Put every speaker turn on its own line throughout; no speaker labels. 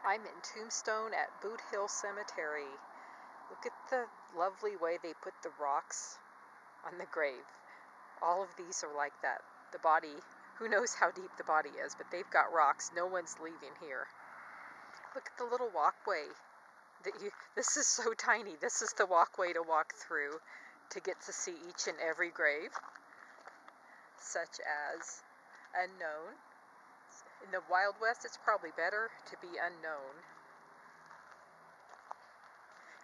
I'm in Tombstone at Boot Hill Cemetery. Look at the lovely way they put the rocks on the grave. All of these are like that. The body, who knows how deep the body is, but they've got rocks. No one's leaving here. Look at the little walkway. This is so tiny. This is the walkway to walk through to get to see each and every grave, such as unknown. In the Wild West, it's probably better to be unknown.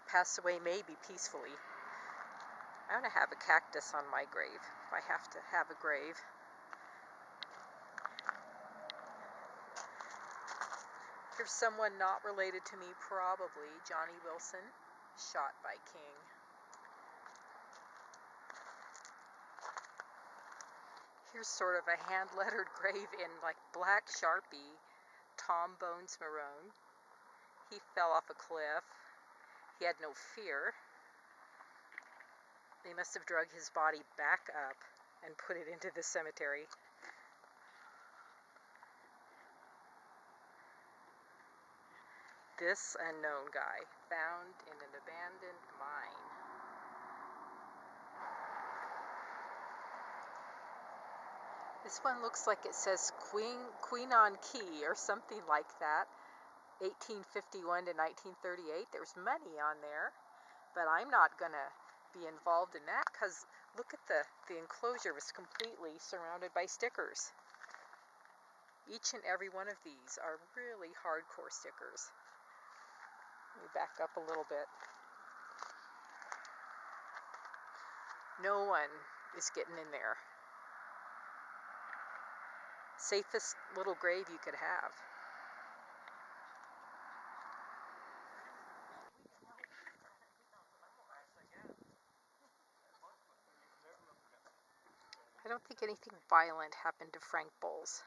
Pass away maybe peacefully. I want to have a cactus on my grave, if I have to have a grave. Here's someone not related to me, probably. Johnny Wilson, shot by King. Here's sort of a hand-lettered grave in like black Sharpie. Tom Bones Marone. He fell off a cliff. He had no fear. They must have drug his body back up and put it into the cemetery. This unknown guy, found in an abandoned mine. This one looks like it says Queen on Key or something like that. 1851 to 1938. There's money on there, but I'm not going to be involved in that because look at the enclosure is completely surrounded by stickers. Each and every one of these are really hardcore stickers. Let me back up a little bit. No one is getting in there. Safest little grave you could have. I don't think anything violent happened to Frank Bowles.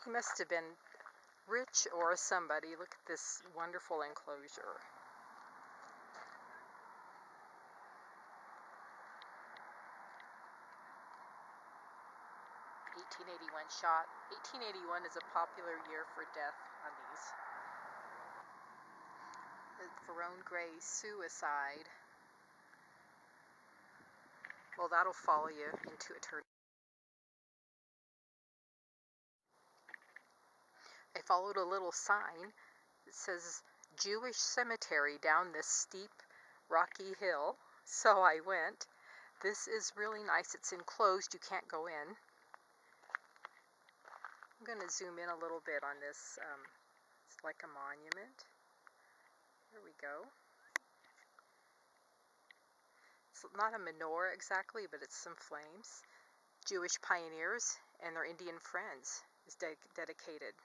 He must have been rich or somebody. Look at this wonderful enclosure. (1881) shot. 1881 is a popular year for death on these. Verone Gray, suicide. Well, that'll follow you into eternity. I followed a little sign that says Jewish cemetery down this steep, rocky hill. So I went. This is really nice. It's enclosed. You can't go in. I'm going to zoom in a little bit on this. It's like a monument. Here we go. It's not a menorah exactly, but it's some flames. Jewish pioneers and their Indian friends is dedicated.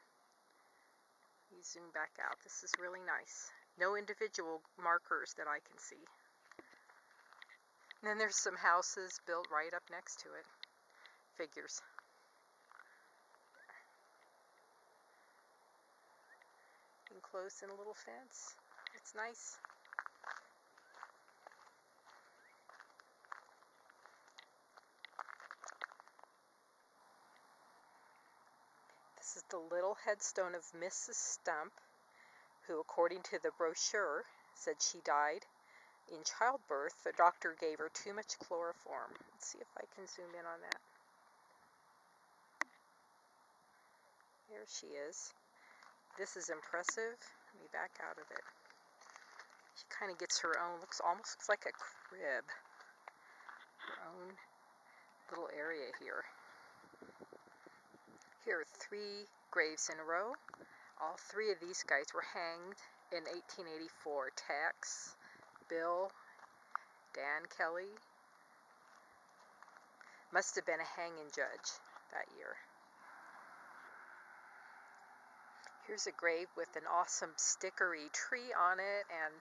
You zoom back out. This is really nice. No individual markers that I can see. And then there's some houses built right up next to it. Figures. Enclosed in a little fence. It's nice. This is the little headstone of Mrs. Stump, who, according to the brochure, said she died in childbirth. The doctor gave her too much chloroform. Let's see if I can zoom in on that. There she is. This is impressive. Let me back out of it. She kind of gets her own, almost looks like a crib. Her own little area here. Here are 3 graves in a row. All 3 of these guys were hanged in 1884. Tex, Bill, Dan Kelly. Must have been a hanging judge that year. Here's a grave with an awesome stickery tree on it, and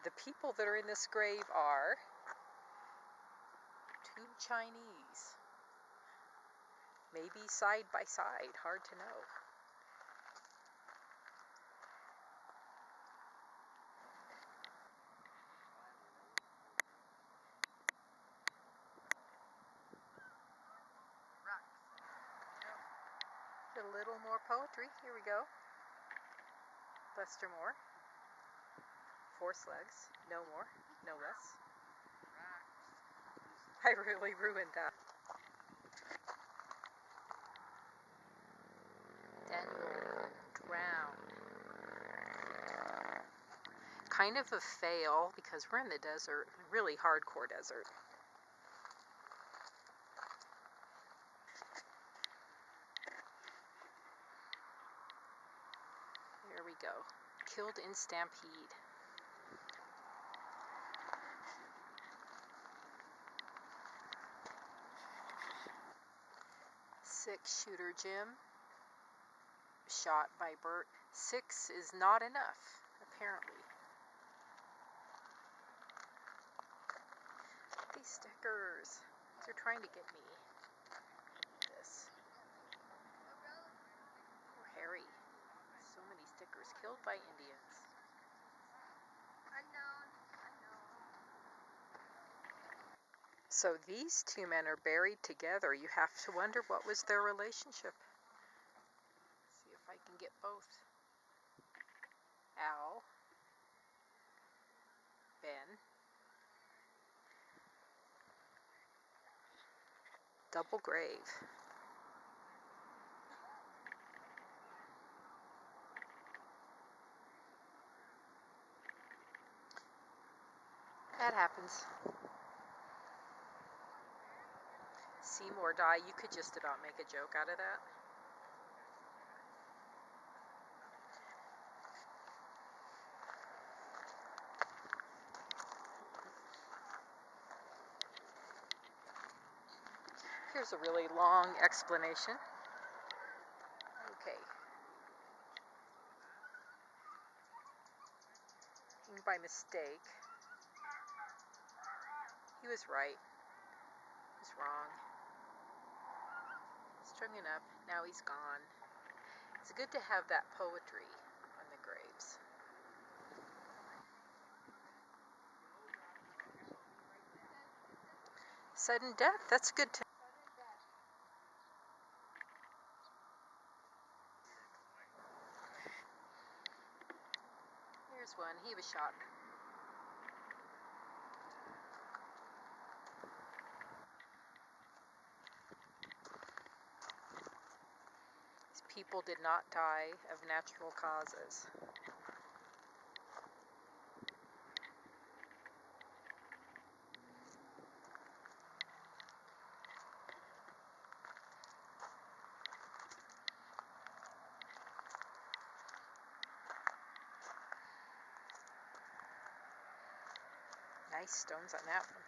the people that are in this grave are 2 Chinese. Maybe side by side, hard to know. little more poetry. Here we go. Lester Moore. 4 slugs. No more. No less. I really ruined that. Daniel drowned. Kind of a fail because we're in the desert, really hardcore desert. There we go. Killed in stampede. 6-shooter Jim. Shot by Bert. 6 is not enough, apparently. These stickers. They're trying to get me. This. Poor Harry. So many stickers. Killed by Indians. So these 2 men are buried together. You have to wonder what was their relationship. See if I can get both. Al. Ben. Double grave. That happens. Seymour die. You could just about make a joke out of that. Here's a really long explanation. Okay. By mistake. He was right. He was wrong. Strung it up. Now he's gone. It's good to have that poetry on the graves. Sudden death. That's good to. Here's one. He was shot. These people did not die of natural causes. Nice stones on that one.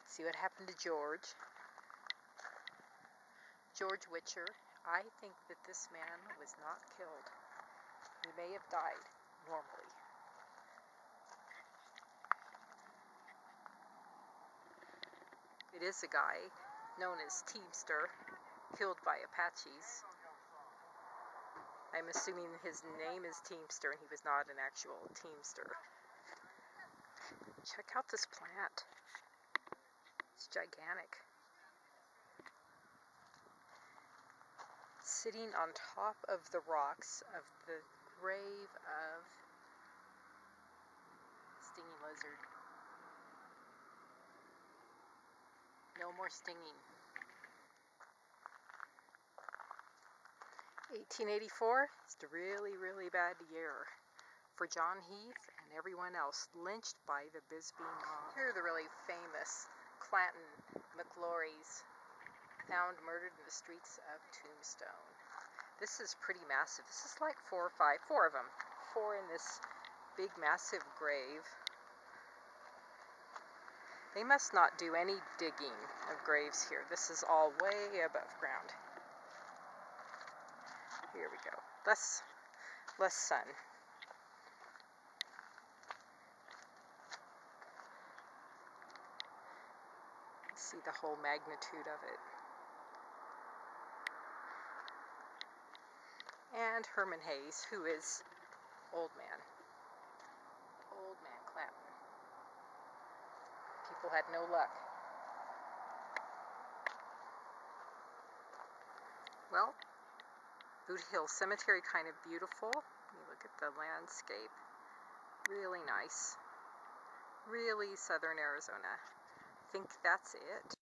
See what happened to George. George Witcher. I think that this man was not killed. He may have died normally. It is a guy known as Teamster, killed by Apaches. I'm assuming his name is Teamster and he was not an actual Teamster. Check out this plant. It's gigantic. Sitting on top of the rocks of the grave of stinging lizard. No more stinging. 1884 is a really, really bad year for John Heath and everyone else lynched by the Bisbee mob. Here are the really famous Clanton McLaurys found murdered in the streets of Tombstone. This is pretty massive. This is like 4 of them. 4 in this big, massive grave. They must not do any digging of graves here. This is all way above ground. Here we go. Less sun. See the whole magnitude of it. And Herman Hayes, who is Old Man. Old Man Clanton. People had no luck. Well, Boot Hill Cemetery, kind of beautiful. You look at the landscape. Really nice. Really southern Arizona. I think that's it.